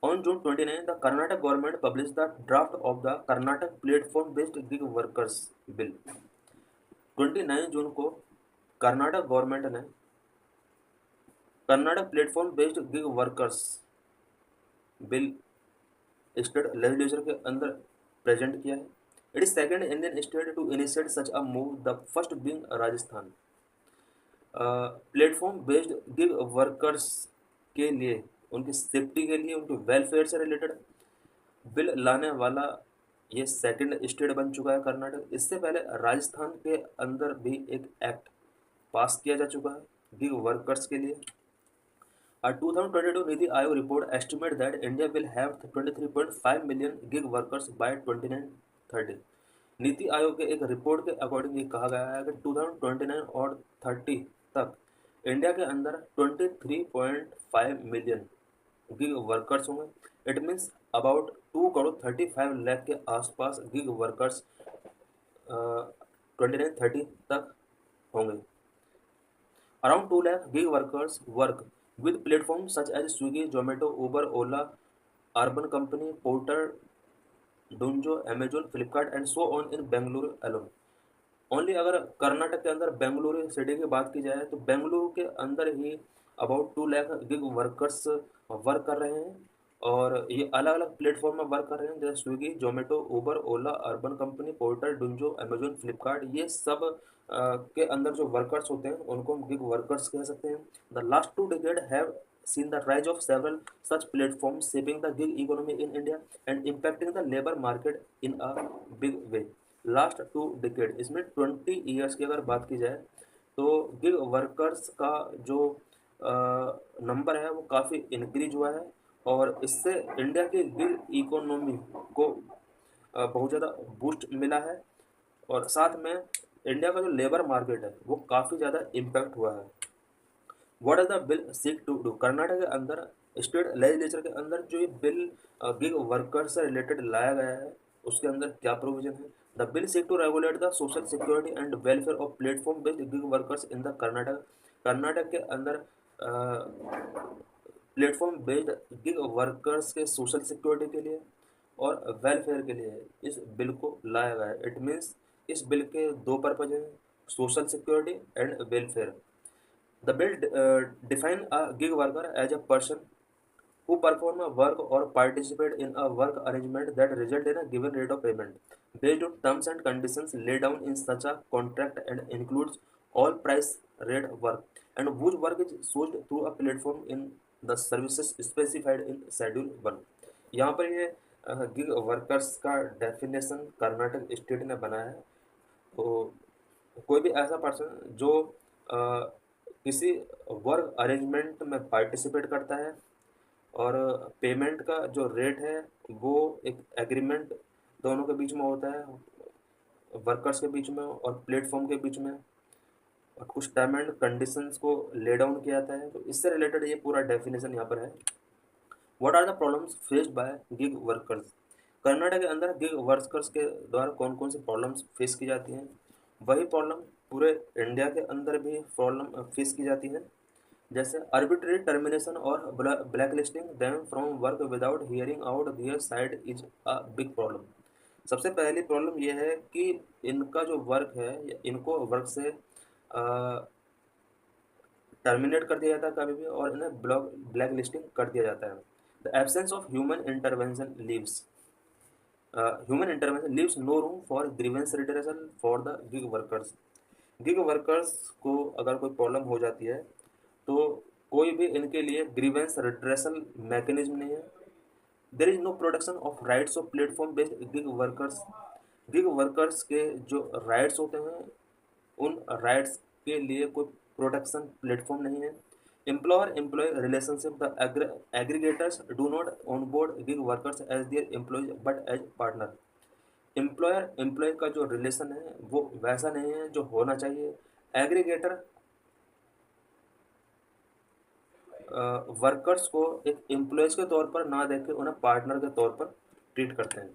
On June 29, the Karnataka government published the draft of the Karnataka Platform-Based Gig Workers Bill. 29 जून को Karnataka government ने Karnataka platform based gig workers bill state legislature के अंदर present किया है। It is second Indian state to initiate such a move, the first being Rajasthan. Platform based gig workers के लिए, उनकी safety के लिए, उनके वेलफेयर से रिलेटेड बिल लाने वाला ये सेकंड स्टेट बन चुका है कर्नाटक। इससे पहले राजस्थान के अंदर भी एक एक्ट पास किया जा चुका है गिग वर्कर्स के लिए। A 2022 Niti Aayog report estimates that India will have 23.5 million gig workers by 2930। NITI Aayog के एक रिपोर्ट के अकॉर्डिंग ये कहा गया है कि 2029 और 30 तक इंडिया के अंदर 23.5 मिलियन गिग वर्कर्स होंगे। It means about 2 crore 35 lakh के आसपास गिग वर्कर्स 2930 तक होंगे। Around 2 lakh gig workers work with platforms such as Swiggy, Zomato, Uber, Ola, Urban Company, Porter, Dunzo, Amazon, Flipkart and so on in Bangalore alone। Only अगर कर्नाटक के अंदर Bengaluru city की बात की जाए तो बेंगलुरु के अंदर ही about 2 lakh gig workers work कर रहे हैं और ये अलग अलग प्लेटफॉर्म में वर्क कर रहे हैं जैसे Swiggy, Zomato, Uber, Ola, Urban Company, Porter, Dunzo, Amazon, Flipkart. ये सब के अंदर जो वर्कर्स होते हैं उनको हम गिग वर्कर्स कह सकते हैं। The last 2 decades have seen the rise of several such platforms, shaping the gig economy in India and impacting the labor market in a big way। Last 2 decade, इसमें 20 years की अगर बात की जाए तो गिग वर्कर्स का जो number है वो काफ़ी इंक्रीज हुआ है और इससे इंडिया की गिग इकोनॉमी को बहुत ज़्यादा बूस्ट मिला है और साथ में इंडिया का जो लेबर मार्केट है वो काफ़ी ज़्यादा इम्पैक्ट हुआ है। What are the bill seek to do, Karnataka के अंदर स्टेट लेजिस्लेचर के अंदर जो ये बिल गिग वर्कर से रिलेटेड लाया गया है उसके अंदर क्या प्रोविजन है। The bill seek to regulate the social security and welfare of platform based gig workers in the Karnataka. Karnataka के अंदर प्लेटफॉर्म बेस्ड गिग वर्कर्स के सोशल सिक्योरिटी के लिए और वेलफेयर के लिए इस बिल को लाया गया है। इट मीन्स इस बिल के दो पर्पज हैं, social security and welfare. The bill define a gig worker as a person who perform a work or participate in a work arrangement that result in a given rate of payment based on terms and conditions laid down in such a contract and includes all price rate work and whose work is sourced through a platform in the services specified in Schedule 1। यहाँ पर ये gig workers का definition Karnataka state ने बनाया है। तो कोई भी ऐसा पर्सन जो अ, किसी वर्क अरेंजमेंट में पार्टिसिपेट करता है और पेमेंट का जो रेट है वो एक एग्रीमेंट दोनों के बीच में होता है, वर्कर्स के बीच में और प्लेटफॉर्म के बीच में, और कुछ टर्म एंड कंडीशंस को ले डाउन किया जाता है। तो इससे रिलेटेड ये पूरा डेफिनेशन यहाँ पर है। What are the problems faced by gig workers, Karnataka के अंदर गिग वर्कर्स के द्वारा कौन कौन सी प्रॉब्लम्स फेस की जाती हैं। वही प्रॉब्लम पूरे इंडिया के अंदर भी प्रॉब्लम फेस की जाती है, जैसे arbitrary टर्मिनेशन और blacklisting them from work without hearing out their side is a big problem. सबसे पहली प्रॉब्लम यह है कि इनका जो वर्क है इनको वर्क से टर्मिनेट कर दिया जाता है कभी भी और इन्हें ब्लैक लिस्टिंग कर दिया जाता है। The absence of human intervention leaves no room for grievance redressal for the gig workers. Gig workers को अगर कोई प्रॉब्लम हो जाती है तो कोई भी इनके लिए ग्रीवेंस रिट्रेसल मैकेनिज्म नहीं है। There is no protection of rights of platform based gig workers. Gig workers के जो राइट्स होते हैं उन राइट्स के लिए कोई प्रोटेक्शन प्लेटफॉर्म नहीं है। Employer employee relationship, the aggregators do not onboard gig workers as their employees but as partner. Employer employee का जो रिलेशन है वो वैसा नहीं है जो होना चाहिए। एग्रीगेटर वर्कर्स को एक एम्प्लॉयज के तौर पर ना देख के उन्हें पार्टनर के तौर पर ट्रीट करते हैं।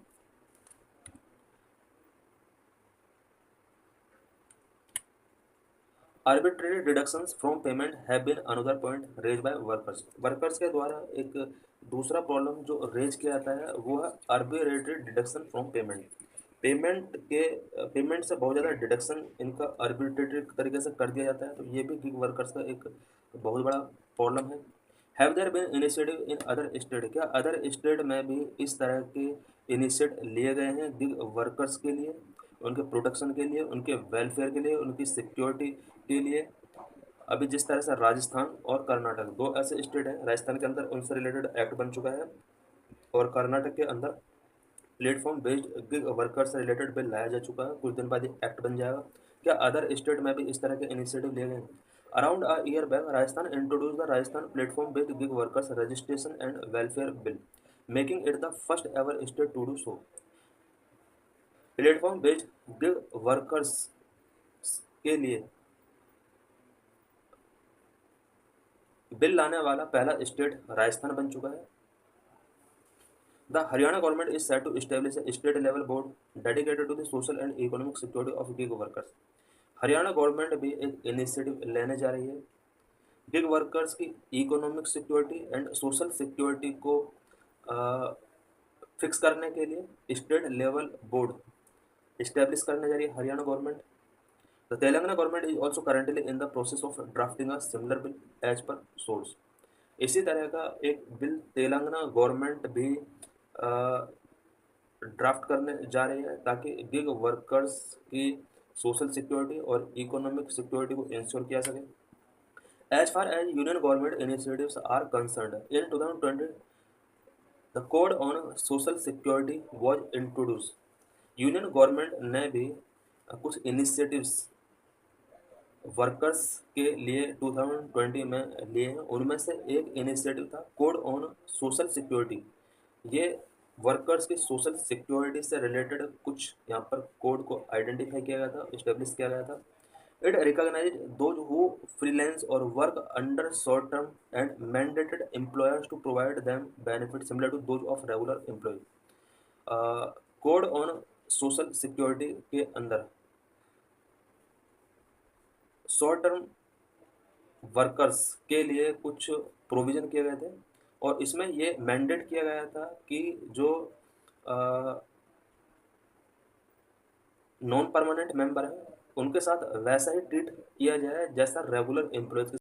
Arbitrary deductions from payment have been another point raised by workers. Workers के द्वारा एक दूसरा प्रॉब्लम जो रेज किया जाता है वो है arbitrary deduction from payment. Payment से बहुत ज़्यादा डिडक्शन इनका आर्बिट्रेटरी तरीके से कर दिया जाता है, तो ये भी गिग वर्कर्स का एक बहुत बड़ा प्रॉब्लम है। Have there been initiative in other state, क्या अदर स्टेट में भी इस तरह के इनिशिएट लिए गए हैं गिग वर्कर्स के लिए, उनके प्रोटेक्शन के लिए, उनके वेलफेयर के लिए, उनकी सिक्योरिटी के लिए? अभी जिस तरह से राजस्थान और कर्नाटक दो ऐसे स्टेट हैं, राजस्थान के अंदर उनसे रिलेटेड एक्ट बन चुका है और कर्नाटक के अंदर प्लेटफॉर्म बेस्ड गिग वर्कर से रिलेटेड बिल लाया जा चुका है, कुछ दिन बाद ये एक्ट बन जाएगा। क्या अदर स्टेट में भी इस तरह के इनिशिएटिव लिए गए हैं? Around a year back Rajasthan introduce the Rajasthan platform based gig workers registration and welfare bill, making it the first ever state to do so. Platform based gig workers के लिए बिल लाने वाला पहला स्टेट राजस्थान बन चुका है। The Haryana government is set to establish a state-level board dedicated to the social and economic security of gig workers. Haryana government भी एक इनिशिएटिव लेने जा रही है गिग वर्कर्स की economic security and social security को फिक्स करने के लिए स्टेट लेवल बोर्ड इस्टेब्लिश करने जा रही है Haryana government. The Telangana government is also currently in the process of drafting a similar bill as per source. इसी तरह का एक बिल तेलंगाना गवर्नमेंट भी ड्राफ्ट करने जा रही है ताकि गिग वर्कर्स की सोशल सिक्योरिटी और इकोनॉमिक सिक्योरिटी को इंश्योर किया सके। As far as union government initiatives are concerned, in 2020 the code on social security was introduce. Union government ने भी कुछ इनिशिएटिव्स वर्कर्स के लिए 2020 में लिए हैं, उनमें से एक इनिशिएटिव था कोड ऑन सोशल सिक्योरिटी। ये वर्कर्स की सोशल सिक्योरिटी से रिलेटेड कुछ यहाँ पर कोड को आइडेंटिफाई किया गया था, इस्टेब्लिश किया गया था। It recognise those who freelance और work under short term and mandated employers to provide them benefit similar to those of regular employ. Code on social security के अंदर शॉर्ट टर्म वर्कर्स के लिए कुछ प्रोविज़न किए गए थे और इसमें ये मैंडेट किया गया था कि जो नॉन परमानेंट मेंबर हैं उनके साथ वैसा ही ट्रीट किया जाए जैसा रेगुलर एम्प्लॉयज़ के